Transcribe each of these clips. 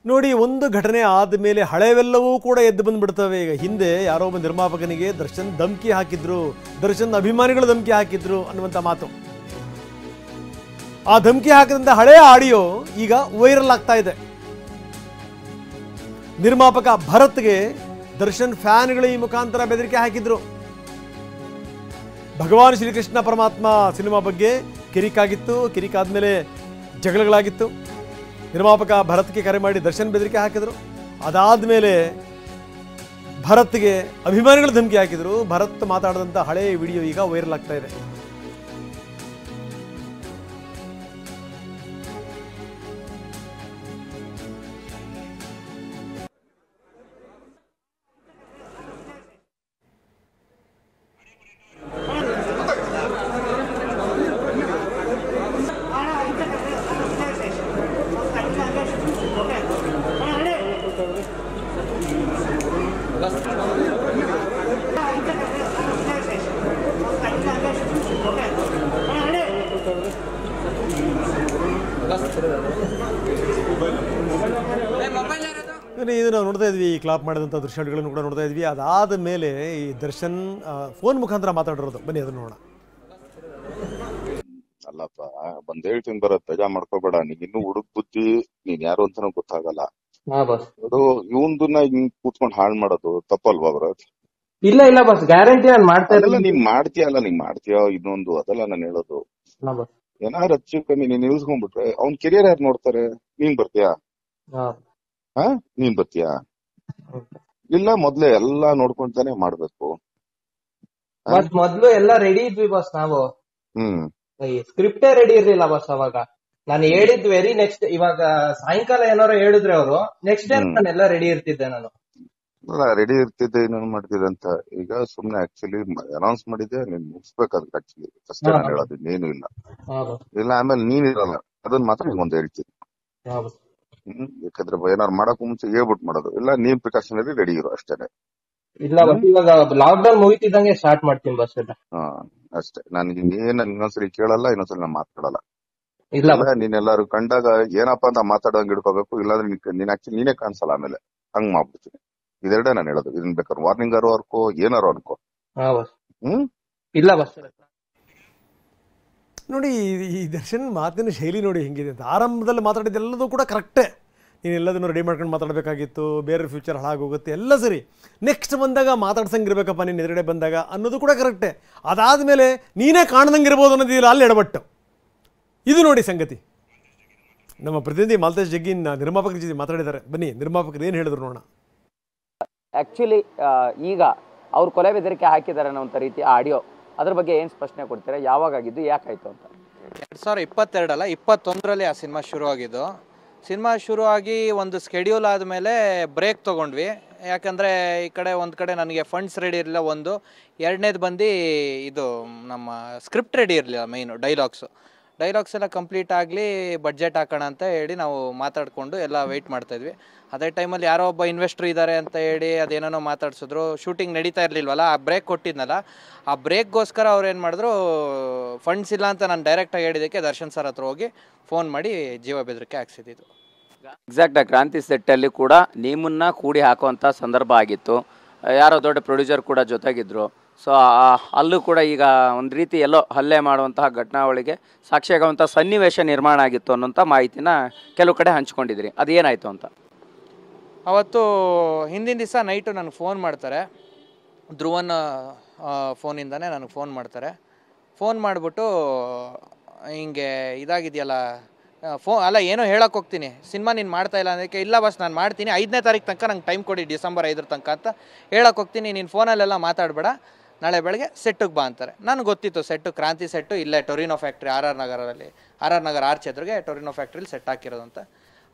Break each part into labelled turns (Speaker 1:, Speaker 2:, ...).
Speaker 1: ನೋಡಿ, ಒಂದು ಘಟನೆ ಆದಮೇಲೆ ಹಳೆವೆಲ್ಲವೂ ಕೂಡ ಎದ್ದು ಬಂದುಬಿಡ್ತವೆ. ಈಗ ಹಿಂದೆ ಯಾರೋ ಒಬ್ಬ ನಿರ್ಮಾಪಕನಿಗೆ ದರ್ಶನ್ ಧಮಕಿ ಹಾಕಿದ್ರು, ದರ್ಶನ್ ಅಭಿಮಾನಿಗಳು ಧಮಕಿ ಹಾಕಿದ್ರು ಅನ್ನುವಂಥ ಮಾತು. ಆ ಧಮಕಿ ಹಾಕಿದಂಥ ಹಳೆಯ ಆಡಿಯೋ ಈಗ ವೈರಲ್ ಆಗ್ತಾ ಇದೆ. ನಿರ್ಮಾಪಕ ಭರತ್ಗೆ ದರ್ಶನ್ ಫ್ಯಾನ್ಗಳು ಈ ಮುಖಾಂತರ ಬೆದರಿಕೆ ಹಾಕಿದ್ರು. ಭಗವಾನ್ ಶ್ರೀಕೃಷ್ಣ ಪರಮಾತ್ಮ ಸಿನಿಮಾ ಬಗ್ಗೆ ಕಿರಿಕಾಗಿತ್ತು. ಕಿರಿಕಾದ್ಮೇಲೆ ಜಗಳಗಳಾಗಿತ್ತು. ನಿರ್ಮಾಪಕ ಭರತ್ಗೆ ಕರೆ ಮಾಡಿ ದರ್ಶನ್ ಬೆದರಿಕೆ ಹಾಕಿದ್ರು. ಅದಾದ್ಮೇಲೆ ಭರತ್ಗೆ ಅಭಿಮಾನಿಗಳು ಧಮಕಿ ಹಾಕಿದ್ರು. ಭರತ್ ಮಾತಾಡಿದಂಥ ಹಳೆಯ ವಿಡಿಯೋ ಈಗ ವೈರಲ್ ಆಗ್ತಾ ಇದೆ. ಇದು ನಾವು ನೋಡ್ತಾ ಇದ್ವಿ, ಈ ಕ್ಲಾಪ್ ಮಾಡಿದಂಥ ದೃಶ್ಯಗಳನ್ನು ಕೂಡ ನೋಡ್ತಾ ಇದ್ವಿ. ಅದಾದ ಮೇಲೆ ಈ ದರ್ಶನ್ ಫೋನ್ ಮುಖಾಂತರ ಮಾತಾಡಿರೋದು, ಬನ್ನಿ ಅದನ್ನ ನೋಡೋಣ.
Speaker 2: ಅಲ್ಲಪ್ಪ, ಬಂದ್ ಹೇಳ್ತೀನಿ ಬರತ್, ಬೇಜಾ ಮಾಡ್ಕೋಬೇಡ. ನೀನ್ ಇನ್ನು ಹುಡುಕ್ ಬುದ್ಧಿ, ನೀನ್ ಯಾರು ಅಂತಾನೂ ಗೊತ್ತಾಗಲ್ಲ. ಅದು ಇವಂದನ್ನ ಹಿಂಗ್ ಕೂತ್ಕೊಂಡ್ ಹಾಳ್ ಮಾಡೋದು ತಪ್ಪಲ್ವಾ ಬರತ್?
Speaker 3: ಇಲ್ಲ ಇಲ್ಲ ಬಸ್, ಗ್ಯಾರಂಟಿ ನಾನು ಮಾಡ್ತಾ ಇರಲಿಲ್ಲ.
Speaker 2: ನೀನ್ ಮಾಡ್ತೀಯೋ ಇನ್ನೊಂದು, ಅದಲ್ಲ ನಾನು ಹೇಳೋದು. ಏನಾದ್ರು ಹೆಚ್ಚು ಕಮ್ಮಿ ನೀನ್ ನಿಲ್ಸ್ಕೊಂಡ್ಬಿಟ್ರೆ ಅವ್ನ್ ಕೆರಿಯರ್ ಯಾರು ನೋಡ್ತಾರೆ? ನೀನ್ ಬರ್ತೀಯಾ? ನೀನ್ ಬರ್ತೀಯಾ? ಇಲ್ಲ, ಮೊದ್ಲೇ ಎಲ್ಲಾ ನೋಡ್ಕೊಂತಾನೆ ಮಾಡ್ಬೇಕು.
Speaker 3: ಬಸ್ ಮೊದ್ಲು ಎಲ್ಲ ರೆಡಿ ಇದ್ವಿ ಬಸ್. ನಾವು ಸ್ಕ್ರಿಪ್ಟೇ ರೆಡಿ ಇರ್ಲಿಲ್ಲ ಬಸ್ ಅವಾಗ. ನಾನು ಹೇಳಿದ್ ವೆರಿ ನೆಕ್ಸ್ಟ್, ಇವಾಗ ಸಾಯಂಕಾಲ ಏನಾರು ಹೇಳಿದ್ರೆ ಅವರು, ನೆಕ್ಸ್ಟ್ ಡೇ ನಾನೆಲ್ಲ ರೆಡಿ ಇರ್ತಿದ್ದೆ. ನಾನು
Speaker 2: ರೆಡಿ ಇರ್ತಿದ್ದೆ, ಇನ್ನೊಂದು ಮಾಡ್ತಿದ್ದೆ ಅಂತ. ಈಗ ಸುಮ್ನೆ ಆಕ್ಚುಲಿ ಅನೌನ್ಸ್ ಮಾಡಿದ್ದೆ, ನೀನ್ ಮುಗಿಸ್ಬೇಕಾದ್ರೆ ಆಕ್ಚುಲಿ ಅಷ್ಟೇ ನಾನು ಹೇಳೋದು, ಇನ್ನೇನು ಇಲ್ಲ. ಇಲ್ಲ ಆಮೇಲೆ ನೀನ್ ಇರಲ್ಲ, ಅದನ್ನ ಮಾತ್ರ ನಿಂಗೊಂದು ಹೇಳ್ತೀನಿ. ಯಾಕಂದ್ರೆ ಏನಾರು ಮಾಡಕ್ ಮುಂಚೆ ಹೇಳ್ಬಿಟ್ಟು ಮಾಡೋದು, ಇಲ್ಲ ನೀನ್ ಪ್ರಿಕಾಷನರಿ ರೆಡಿ ಇರೋ ಅಷ್ಟೇನೆ.
Speaker 3: ಇಲ್ಲ ಬಸ್, ಇವಾಗ ಲಾಕ್ ಡೌನ್ ಮುಗಿತಿದ್ದಂಗೆ ಸ್ಟಾರ್ಟ್ ಮಾಡ್ತೀನಿ ಬಸ್ ಎಲ್ಲ.
Speaker 2: ಅಷ್ಟೇ. ನನ್ಗೆ ಏನ್ ಇನ್ನೊಂದ್ಸರಿ ಕೇಳಲ್ಲ, ಇನ್ನೊಂದ್ಸರಿ ನಾನು ಮಾತಾಡಲ್ಲ.
Speaker 3: ಇಲ್ಲ,
Speaker 2: ನೀನೆಲ್ಲಾರು ಕಂಡಾಗ ಏನಪ್ಪಾ ಅಂತ ಮಾತಾಡೋಂಗ್ ಹಿಡ್ಕೋಬೇಕು, ಇಲ್ಲಾಂದ್ರೆ ನೀನ್ ಆಕ್ಚುಲಿ ನೀನೇ ಕಾಣಿಸಲ್ಲ ಆಮೇಲೆ. ಹಂಗ್ ಮಾಡ್ಬಿಡ್ತೀನಿ. ಇದೆರಡೇ ನಾನು ಹೇಳೋದು. ಇದನ್ ಬೇಕಾದ್ರೆ ವಾರ್ನಿಂಗ್ ಆರು ಅನ್ಕೋ, ಏನಾರು ಅನ್ಕೋ.
Speaker 3: ಇಲ್ಲ ಬಸ್.
Speaker 1: ನೋಡಿ, ಈ ದರ್ಶನ್ ಮಾತಿನ ಶೈಲಿ ನೋಡಿ ಹೆಂಗಿದೆ ಅಂತ. ಆರಂಭದಲ್ಲಿ ಮಾತಾಡಿದ್ದೆಲ್ಲದೂ ಕೂಡ ಕರೆಕ್ಟೇ. ನೀನು ಎಲ್ಲದನ್ನು ರೆಡಿ ಮಾಡ್ಕೊಂಡು ಮಾತಾಡಬೇಕಾಗಿತ್ತು, ಬೇರೆ ಫ್ಯೂಚರ್ ಹಾಳಾಗೋಗುತ್ತೆ, ಎಲ್ಲ ಸರಿ. ನೆಕ್ಸ್ಟ್ ಬಂದಾಗ ಮಾತಾಡ್ಸಂಗಿರ್ಬೇಕಪ್ಪ ನೀನು ಎದುರುಗಡೆ ಬಂದಾಗ ಅನ್ನೋದು ಕೂಡ ಕರೆಕ್ಟೇ. ಅದಾದಮೇಲೆ ನೀನೇ ಕಾಣ್ದಂಗಿರ್ಬೋದು ಅನ್ನೋದಿಲ್ಲ, ಅಲ್ಲಿ ಎಡಬಟ್ಟು. ಇದು ನೋಡಿ ಸಂಗತಿ. ನಮ್ಮ ಪ್ರತಿನಿಧಿ ಮಾಲ್ತೇಶ್ ಜಗ್ಗಿನ್ ನಿರ್ಮಾಪಕರ ಜೊತೆ ಮಾತಾಡಿದ್ದಾರೆ. ಬನ್ನಿ ನಿರ್ಮಾಪಕರು ಏನು ಹೇಳಿದ್ರು ನೋಡೋಣ.
Speaker 4: ಆ್ಯಕ್ಚುಲಿ ಈಗ ಅವ್ರು ಕೊಲೆ ಬೆದರಿಕೆ ಹಾಕಿದ್ದಾರೆ ಅನ್ನೋ ಒಂದು ರೀತಿ ಆಡಿಯೋ, ಅದ್ರ ಬಗ್ಗೆ ಏನು ಸ್ಪಷ್ಟನೆ ಕೊಡ್ತೀರಾ? ಯಾವಾಗ ಆಗಿದ್ದು, ಯಾಕಾಯಿತು ಅಂತ?
Speaker 5: 2022 ಅಲ್ಲ, 2021ರಲ್ಲಿ ಆ ಸಿನಿಮಾ ಶುರು ಆಗಿದ್ದು. ಸಿನಿಮಾ ಶುರು ಆಗಿ ಒಂದು ಸ್ಕೆಡ್ಯೂಲ್ ಆದಮೇಲೆ ಬ್ರೇಕ್ ತೊಗೊಂಡ್ವಿ. ಯಾಕಂದರೆ ಈ ಕಡೆ ಒಂದು ಕಡೆ ನನಗೆ ಫಂಡ್ಸ್ ರೆಡಿ ಇರಲಿಲ್ಲ, ಒಂದು. ಎರಡನೇದು ಬಂದು ಇದು ನಮ್ಮ ಸ್ಕ್ರಿಪ್ಟ್ ರೆಡಿ ಇರಲಿಲ್ಲ. ಮೈನು ಡೈಲಾಗ್ಸ್ ಎಲ್ಲ ಕಂಪ್ಲೀಟ್ ಆಗಲಿ, ಬಡ್ಜೆಟ್ ಹಾಕೋಣ ಅಂತ ಹೇಳಿ ನಾವು ಮಾತಾಡಿಕೊಂಡು ಎಲ್ಲ ವೆಯ್ಟ್ ಮಾಡ್ತಾಯಿದ್ವಿ. ಅದೇ ಟೈಮಲ್ಲಿ ಯಾರೋ ಒಬ್ಬ ಇನ್ವೆಸ್ಟ್ರ್ ಇದ್ದಾರೆ ಅಂತ ಹೇಳಿ ಅದೇನೋ ಮಾತಾಡ್ಸಿದ್ರು. ಶೂಟಿಂಗ್ ನಡೀತಾ ಇರಲಿಲ್ವಲ್ಲ, ಆ ಬ್ರೇಕ್ ಕೊಟ್ಟಿದ್ನಲ್ಲ, ಆ ಬ್ರೇಕ್ಗೋಸ್ಕರ ಅವ್ರು ಏನು ಮಾಡಿದ್ರು, ಫಂಡ್ಸ್ ಇಲ್ಲ ಅಂತ ನಾನು ಡೈರೆಕ್ಟಾಗಿ ಹೇಳಿದ್ದಕ್ಕೆ ದರ್ಶನ್ ಸರ್ ಹತ್ರ ಹೋಗಿ ಫೋನ್ ಮಾಡಿ ಜೀವ ಬೆದರಿಕೆ ಹಾಕ್ಸಿದ್ದು.
Speaker 4: ಎಕ್ಸಾಕ್ಟಾಗಿ ಕ್ರಾಂತಿ ಸೆಟ್ಟಲ್ಲಿ ಕೂಡ ನಿಮ್ಮನ್ನ ಕೂಡಿ ಹಾಕುವಂಥ ಸಂದರ್ಭ ಆಗಿತ್ತು. ಯಾರೋ ದೊಡ್ಡ ಪ್ರೊಡ್ಯೂಸರ್ ಕೂಡ ಜೊತೆಗಿದ್ರು. ಸೊ ಅಲ್ಲೂ ಕೂಡ ಈಗ ಒಂದು ರೀತಿ ಎಲ್ಲೋ ಹಲ್ಲೆ ಮಾಡುವಂತಹ ಘಟನಾವಳಿಗೆ ಸಾಕ್ಷಿಯಾಗುವಂಥ ಸನ್ನಿವೇಶ ನಿರ್ಮಾಣ ಆಗಿತ್ತು ಅನ್ನೋಂಥ ಮಾಹಿತಿನ ಕೆಲವು ಕಡೆ ಹಂಚ್ಕೊಂಡಿದ್ರಿ. ಅದೇನಾಯಿತು ಅಂತ?
Speaker 5: ಅವತ್ತು ಹಿಂದಿನ ದಿವಸ ನೈಟು ನನಗೆ ಫೋನ್ ಮಾಡ್ತಾರೆ. ಧ್ರುವನ್ ಫೋನಿಂದನೇ ನನಗೆ ಫೋನ್ ಮಾಡ್ತಾರೆ. ಫೋನ್ ಮಾಡಿಬಿಟ್ಟು ಹಿಂಗೆ ಇದಾಗಿದೆಯಲ್ಲ ಅಲ್ಲ, ಏನೋ ಹೇಳೋಕೆ ಹೋಗ್ತೀನಿ, ಸಿನಿಮಾ ನೀನು ಮಾಡ್ತಾಯಿಲ್ಲ ಅದಕ್ಕೆ. ಇಲ್ಲ ಬಸ್, ನಾನು ಮಾಡ್ತೀನಿ, 5ನೇ ತಾರೀಕು ತನಕ ನಂಗೆ ಟೈಮ್ ಕೊಡಿ, ಡಿಸೆಂಬರ್ 5 ತನಕ ಅಂತ ಹೇಳೋಕೆ ಹೋಗ್ತೀನಿ. ನೀನು ಫೋನಲ್ಲೆಲ್ಲ ಮಾತಾಡಬೇಡ, ನಾಳೆ ಬೆಳಗ್ಗೆ ಸೆಟ್ಟಿಗೆ ಬಾ ಅಂತಾರೆ. ನನಗೆ ಗೊತ್ತಿತ್ತು ಸೆಟ್ಟು, ಕ್ರಾಂತಿ ಸೆಟ್ಟು ಇಲ್ಲೇ ಟೊರಿನೋ ಫ್ಯಾಕ್ಟ್ರಿ, ಆರ್ ಆರ್ ನಗರ ಆರ್ಚ್ ಎದುರಿಗೆ ಟೊರಿನೋ ಫ್ಯಾಕ್ಟ್ರಿಲಿ ಸೆಟ್ ಹಾಕಿರೋದು ಅಂತ.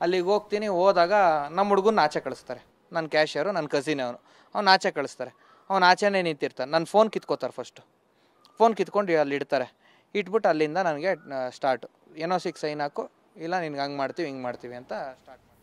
Speaker 5: ಅಲ್ಲಿಗೆ ಹೋಗ್ತೀನಿ. ಹೋದಾಗ ನಮ್ಮ ಹುಡುಗನ ಆಚೆ ಕಳಿಸ್ತಾರೆ. ನನ್ನ ಕ್ಯಾಶಿಯರು, ನನ್ನ ಕಸಿನ್ ಅವ್ನು ಆಚೆ ಕಳಿಸ್ತಾರೆ. ಅವ್ನು ಆಚೆನೇ ನಿಂತಿರ್ತಾನೆ. ನನ್ನ ಫೋನ್ ಕಿತ್ಕೋತಾರೆ. ಫೋನ್ ಕಿತ್ಕೊಂಡು ಅಲ್ಲಿ ಇಡ್ತಾರೆ. ಇಟ್ಬಿಟ್ಟು ಅಲ್ಲಿಂದ ನನಗೆ ಸ್ಟಾರ್ಟು, NO 6 ಸೈನ್ ಹಾಕು, ಇಲ್ಲ ನಿನ್ಗೆ ಹಂಗೆ ಮಾಡ್ತೀವಿ ಹಿಂಗೆ ಮಾಡ್ತೀವಿ ಅಂತ ಸ್ಟಾರ್ಟ್ ಮಾಡಿ